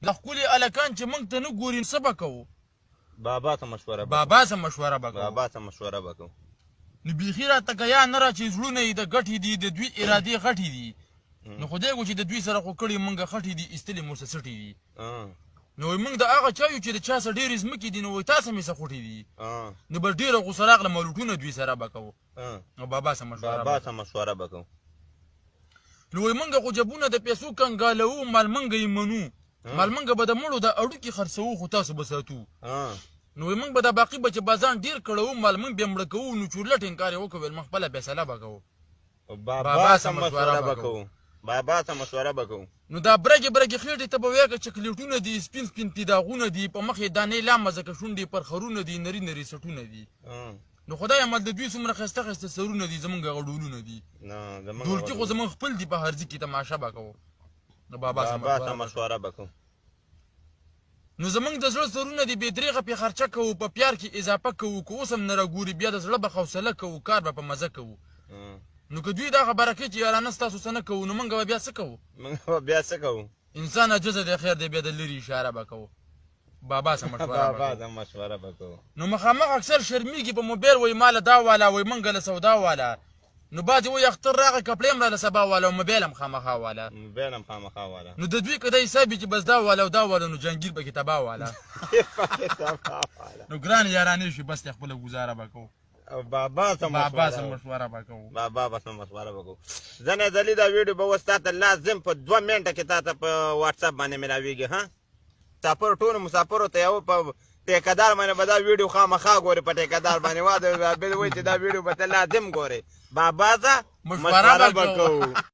د ښکلي هلکان چې موږ ته نه ګوري څه به کوو؟ بابا ته مشوره بابا ته مشوره به کوو. بابا ته مشوره به کوو. نو بیخي راته که یا نه را چې زړونه یې د ګټې دي د دوی ارادې غټې دي نو خدای کو چې د دوی سره خو کړي موږ خټې دي ایستلې مو څه سټې دي نو وایي موږ د هغه چا یو چې د چا څه ډېرې ځمکې دي نو وایي تاسې مې څه خوټې دي نو به ډېره غوسه راغله ملوټونه دوی سره به کوو نو بابا څه مشوره به کوو. نو وایي موږ خو جبونه د پیسو کنګالوو مالمنګه یې منو مالمنګه به د مړو د اړوکې خرڅوو خو تاسو به ساتو نو وایي موږ به د باقي به چې بازان ډېر کړوو مالمنګ بیا مړه کوو نو چورلټ انکار یې وکړو ویل موږ خپله فیصله به کوو. بابا ته مشوره به کوو. بابا ته مشوره به کوو. نو دا برګې برګې خېټې ته به وایه که چکلیټونه دي سپین سپین تیداغونه دي په مخ یې دانې لامه ځکه شونډې پر خرونه دي نري نري سټونه دي نو خدای عمل د دوی څومره ښایسته ښایسته سرونه دي زمونږ هغه ډولونه دي ډولچي خو زمونږ خپل دي په هرځي کې تماشه به کوو. نو بابا ته مشوره به کوو. نو زمونږ د زړه سرونه دي بې درېغه پې خرچه کوو په پیار کې اضافه کوو که اوس هم نه راګوري بیا د زړه به حوصله کوو کار به په مزه کوو. نو که دوی دا خبره کوي چې یارانه ستاسو څه نه کوو نو موږ به بیا څه کوو؟ موږ به بیا څه کوو؟ انسان عجزه دی خیر دی بیا د لرې اشاره به کوو. بابا څه مشوره به کوو. نو مخامخ اکثر شرمیږي په موبایل وایي ماله دا واله وایي موږ له سودا واله نو بعضې وایي اختر راغی کپړې هم راله سبا واله او موبایل هم خامخا واله نو د دوی که دا حساب وي چې بس دا واله او دا واله نو جهانګیر پکې تباه واله نو ګران یارانې شي بس خپله ګزاره به کوو. بابا ته مشوره به کوو. مشوره به کوو. زنې ځلي دا ویډیو به اوس تا ته لازم په 2 منټه کې تا ته په واټساپ باندې ملاویږي. ها مسافر ټولو مسافرو ته یو په ټیکهدار باندې به دا ویډیو خامخا ګورې په ټیکهدار باندې واده بل وایي چې دا ویډیو به ته لازم ګورې. بابا ته مشوره به کوو.